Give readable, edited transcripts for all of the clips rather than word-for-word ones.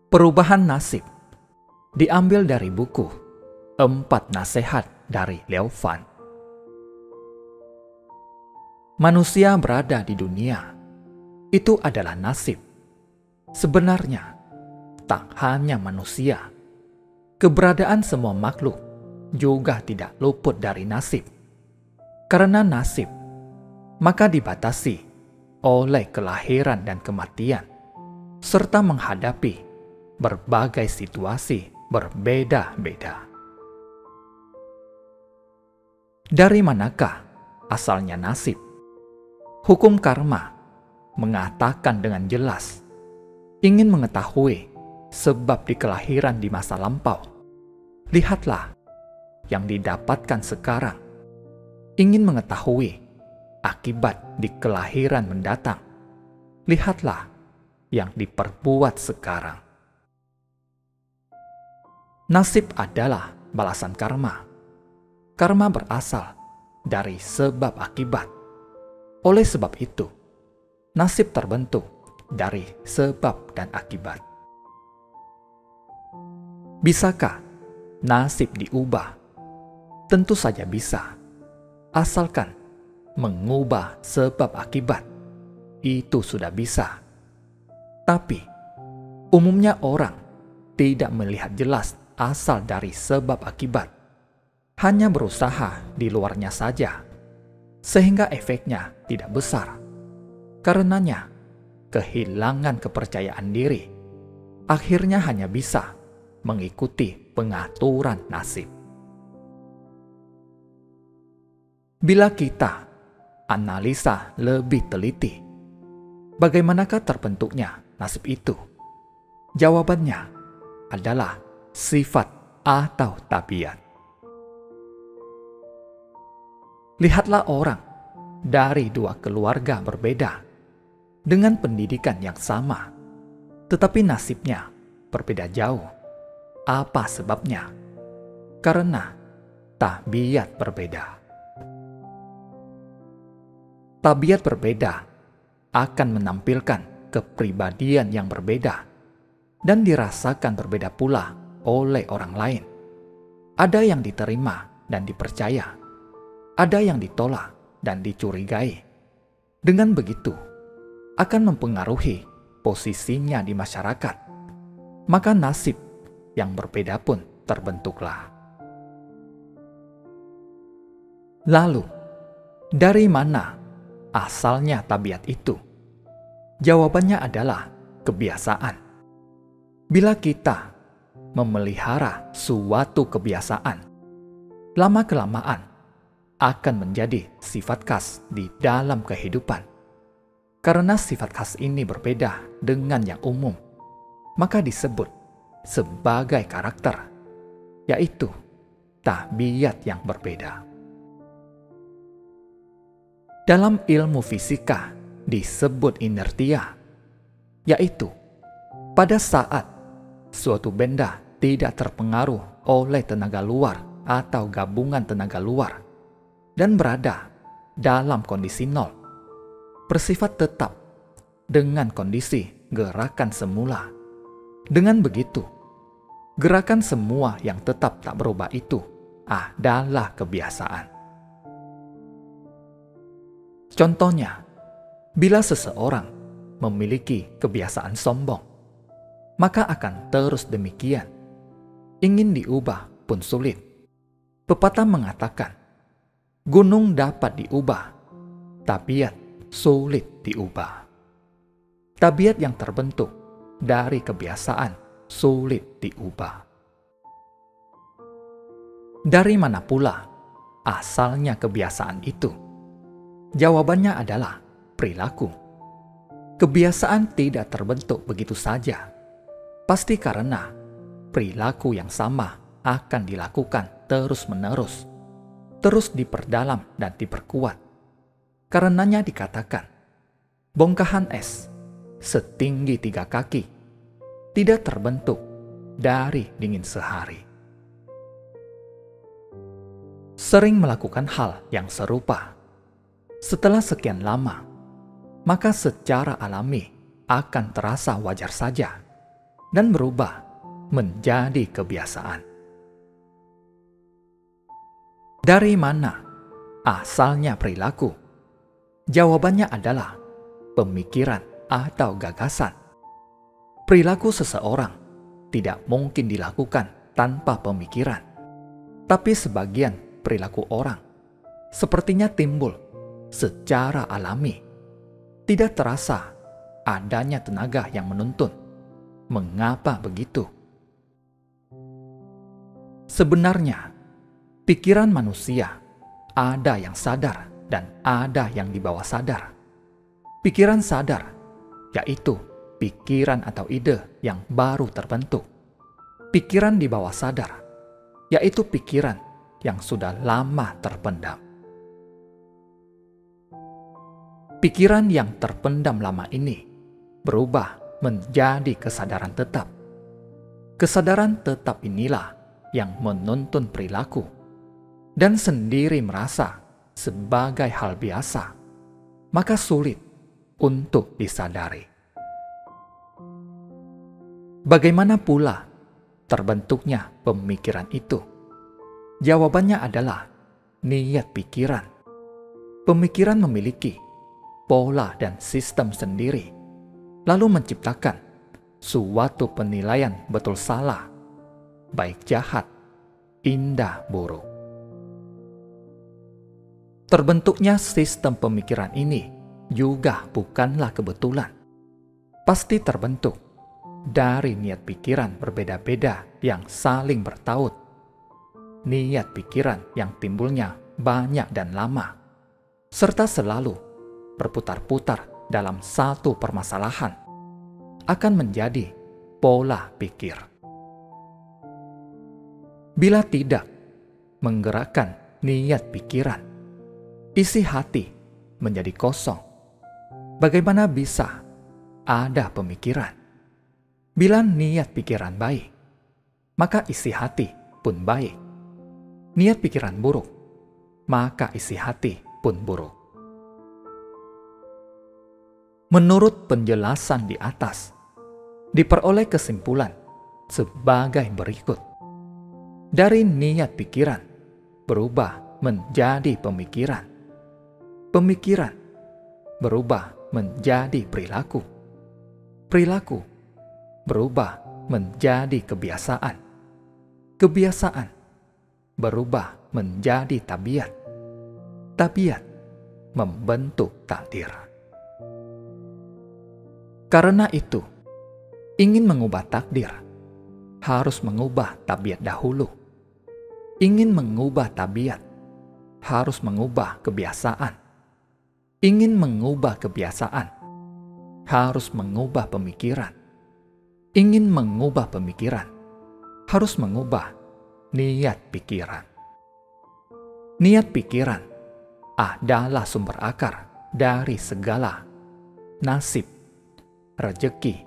Perubahan nasib diambil dari buku 4 Nasihat dari Liao Fan. Manusia berada di dunia, itu adalah nasib. Sebenarnya, tak hanya manusia, keberadaan semua makhluk juga tidak luput dari nasib. Karena nasib, maka dibatasi oleh kelahiran dan kematian, serta menghadapi berbagai situasi berbeda-beda. Dari manakah asalnya nasib? Hukum karma mengatakan dengan jelas, ingin mengetahui sebab di kelahiran di masa lampau, lihatlah yang didapatkan sekarang. Ingin mengetahui akibat di kelahiran mendatang, lihatlah yang diperbuat sekarang. Nasib adalah balasan karma. Karma berasal dari sebab akibat. Oleh sebab itu, nasib terbentuk dari sebab dan akibat. Bisakah nasib diubah? Tentu saja bisa, asalkan mengubah sebab akibat. Itu sudah bisa. Tapi, umumnya orang tidak melihat jelas asal dari sebab akibat, hanya berusaha di luarnya saja, sehingga efeknya tidak besar. Karenanya, kehilangan kepercayaan diri, akhirnya hanya bisa mengikuti pengaturan nasib. Bila kita analisa lebih teliti, bagaimanakah terbentuknya nasib itu? Jawabannya adalah sifat atau tabiat. Lihatlah orang dari 2 keluarga berbeda dengan pendidikan yang sama, tetapi nasibnya berbeda jauh. Apa sebabnya? Karena tabiat berbeda. Tabiat berbeda akan menampilkan kepribadian yang berbeda dan dirasakan berbeda pula oleh orang lain. Ada yang diterima dan dipercaya, ada yang ditolak dan dicurigai. Dengan begitu, akan mempengaruhi posisinya di masyarakat. Maka nasib yang berbeda pun terbentuklah. Lalu, dari mana asalnya tabiat itu? Jawabannya adalah kebiasaan. Bila kita memelihara suatu kebiasaan, lama-kelamaan akan menjadi sifat khas di dalam kehidupan. Karena sifat khas ini berbeda dengan yang umum, maka disebut sebagai karakter, yaitu tabiat yang berbeda. Dalam ilmu fisika disebut inertia, yaitu pada saat suatu benda tidak terpengaruh oleh tenaga luar atau gabungan tenaga luar dan berada dalam kondisi nol, bersifat tetap dengan kondisi gerakan semula. Dengan begitu, gerakan semua yang tetap tak berubah itu adalah kebiasaan. Contohnya, bila seseorang memiliki kebiasaan sombong, maka akan terus demikian. Ingin diubah pun sulit. Pepatah mengatakan, gunung dapat diubah, tabiat sulit diubah. Tabiat yang terbentuk dari kebiasaan sulit diubah. Dari mana pula asalnya kebiasaan itu? Jawabannya adalah perilaku. Kebiasaan tidak terbentuk begitu saja. Pasti karena perilaku yang sama akan dilakukan terus-menerus, terus diperdalam dan diperkuat. Karenanya dikatakan, bongkahan es setinggi 3 kaki tidak terbentuk dari dingin sehari. Sering melakukan hal yang serupa. Setelah sekian lama, maka secara alami akan terasa wajar saja dan berubah menjadi kebiasaan. Dari mana asalnya perilaku? Jawabannya adalah pemikiran atau gagasan. Perilaku seseorang tidak mungkin dilakukan tanpa pemikiran, tapi sebagian perilaku orang sepertinya timbul secara alami, tidak terasa adanya tenaga yang menuntun. Mengapa begitu? Sebenarnya, pikiran manusia ada yang sadar dan ada yang di bawah sadar. Pikiran sadar, yaitu pikiran atau ide yang baru terbentuk. Pikiran di bawah sadar, yaitu pikiran yang sudah lama terpendam. Pikiran yang terpendam lama ini berubah menjadi kesadaran tetap. Kesadaran tetap inilah yang menuntun perilaku dan sendiri merasa sebagai hal biasa, maka sulit untuk disadari. Bagaimana pula terbentuknya pemikiran itu? Jawabannya adalah niat pikiran. Pemikiran memiliki pola dan sistem sendiri, lalu menciptakan suatu penilaian betul salah, baik jahat, indah buruk. Terbentuknya sistem pemikiran ini juga bukanlah kebetulan. Pasti terbentuk dari niat pikiran berbeda-beda yang saling bertaut. Niat pikiran yang timbulnya banyak dan lama, serta selalu berputar-putar dalam satu permasalahan, akan menjadi pola pikir. Bila tidak menggerakkan niat pikiran, isi hati menjadi kosong. Bagaimana bisa ada pemikiran? Bila niat pikiran baik, maka isi hati pun baik. Niat pikiran buruk, maka isi hati pun buruk. Menurut penjelasan di atas, diperoleh kesimpulan sebagai berikut. Dari niat pikiran berubah menjadi pemikiran. Pemikiran berubah menjadi perilaku. Perilaku berubah menjadi kebiasaan. Kebiasaan berubah menjadi tabiat. Tabiat membentuk takdir. Karena itu, ingin mengubah takdir, harus mengubah tabiat dahulu. Ingin mengubah tabiat, harus mengubah kebiasaan. Ingin mengubah kebiasaan, harus mengubah pemikiran. Ingin mengubah pemikiran, harus mengubah niat pikiran. Niat pikiran adalah sumber akar dari segala nasib, rejeki,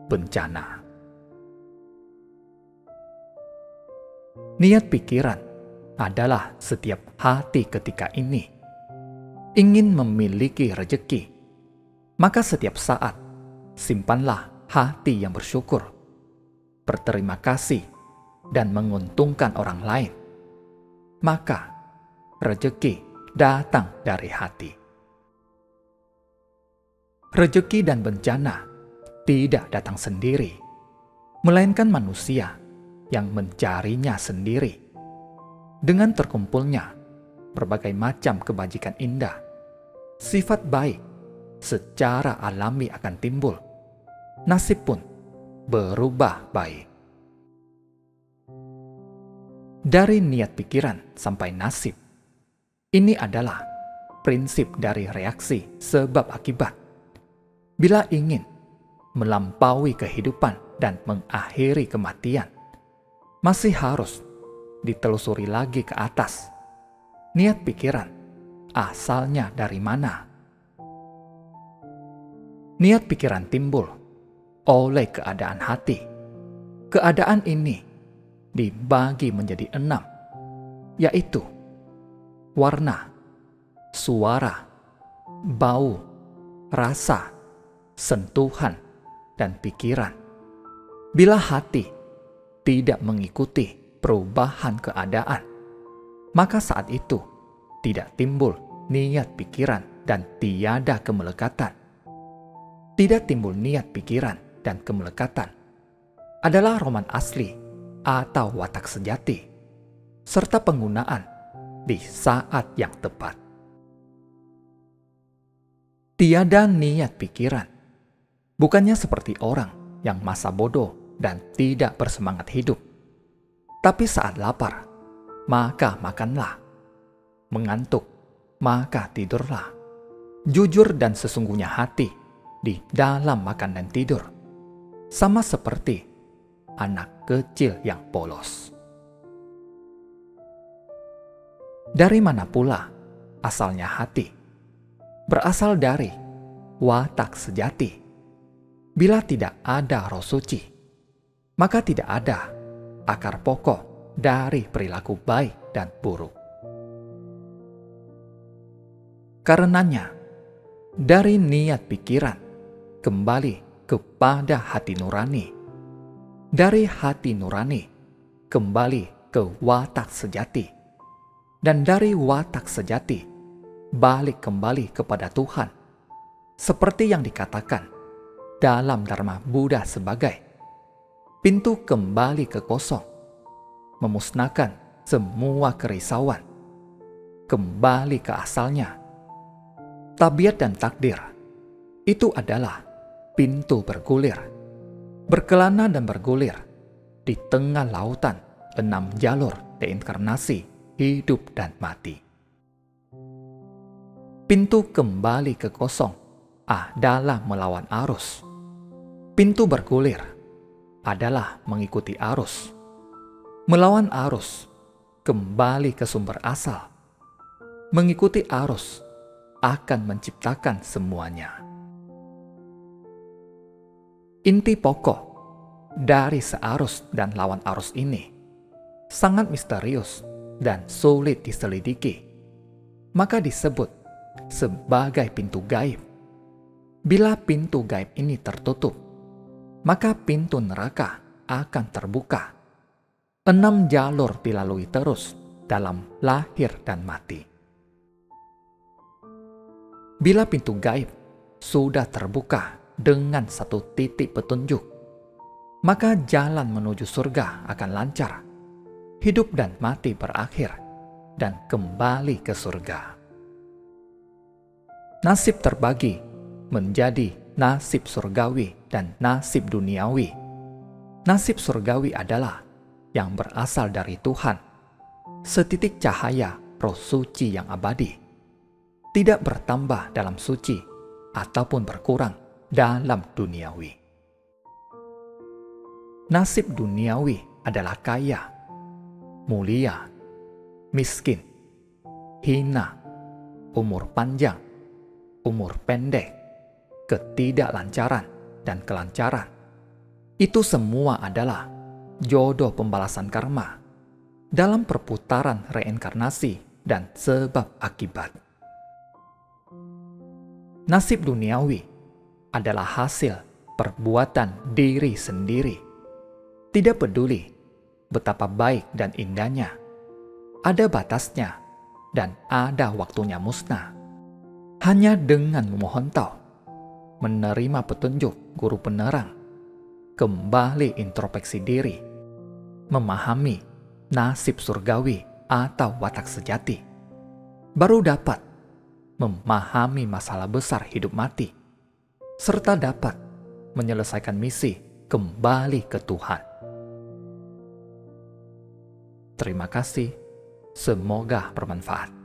bencana. Niat pikiran adalah setiap hati ketika ini ingin memiliki rejeki, maka setiap saat simpanlah hati yang bersyukur, berterima kasih, dan menguntungkan orang lain. Maka rejeki datang dari hati. Rejeki dan bencana tidak datang sendiri, melainkan manusia yang mencarinya sendiri. Dengan terkumpulnya berbagai macam kebajikan indah, sifat baik secara alami akan timbul. Nasib pun berubah baik. Dari niat pikiran sampai nasib, ini adalah prinsip dari reaksi sebab akibat. Bila ingin melampaui kehidupan dan mengakhiri kematian, masih harus ditelusuri lagi ke atas. Niat pikiran asalnya dari mana? Niat pikiran timbul oleh keadaan hati. Keadaan ini dibagi menjadi 6, yaitu warna, suara, bau, rasa, sentuhan, dan pikiran. Bila hati tidak mengikuti perubahan keadaan, maka saat itu tidak timbul niat pikiran dan tiada kemelekatan. Tidak timbul niat pikiran dan kemelekatan adalah roman asli atau watak sejati, serta penggunaan di saat yang tepat. Tiada niat pikiran, bukannya seperti orang yang masa bodoh dan tidak bersemangat hidup. Tapi saat lapar, maka makanlah. Mengantuk, maka tidurlah. Jujur dan sesungguhnya hati di dalam makan dan tidur, sama seperti anak kecil yang polos. Dari mana pula asalnya hati? Berasal dari watak sejati. Bila tidak ada roh suci, maka tidak ada akar pokok dari perilaku baik dan buruk. Karenanya, dari niat pikiran kembali kepada hati nurani. Dari hati nurani kembali ke watak sejati. Dan dari watak sejati balik kembali kepada Tuhan. Seperti yang dikatakan dalam Dharma Buddha sebagai pintu kembali ke kosong, memusnahkan semua kerisauan, kembali ke asalnya. Tabiat dan takdir itu adalah pintu bergulir, berkelana dan bergulir di tengah lautan 6 jalur reinkarnasi hidup dan mati. Pintu kembali ke kosong adalah melawan arus. Pintu bergulir adalah mengikuti arus. Melawan arus kembali ke sumber asal. Mengikuti arus akan menciptakan semuanya. Inti pokok dari searus dan lawan arus ini sangat misterius dan sulit diselidiki, maka disebut sebagai pintu gaib. Bila pintu gaib ini tertutup, maka pintu neraka akan terbuka. 6 jalur dilalui terus dalam lahir dan mati. Bila pintu gaib sudah terbuka dengan satu titik petunjuk, maka jalan menuju surga akan lancar. Hidup dan mati berakhir dan kembali ke surga. Nasib terbagi menjadi nasib surgawi dan nasib duniawi. Nasib surgawi adalah yang berasal dari Tuhan, setitik cahaya roh suci yang abadi, tidak bertambah dalam suci ataupun berkurang dalam duniawi. Nasib duniawi adalah kaya, mulia, miskin, hina, umur panjang, umur pendek, ketidaklancaran, dan kelancaran. Itu semua adalah jodoh pembalasan karma dalam perputaran reinkarnasi dan sebab akibat. Nasib duniawi adalah hasil perbuatan diri sendiri. Tidak peduli betapa baik dan indahnya, ada batasnya dan ada waktunya musnah. Hanya dengan memohon tau, menerima petunjuk guru penerang, kembali introspeksi diri, memahami nasib surgawi atau watak sejati, baru dapat memahami masalah besar hidup mati, serta dapat menyelesaikan misi kembali ke Tuhan. Terima kasih, semoga bermanfaat.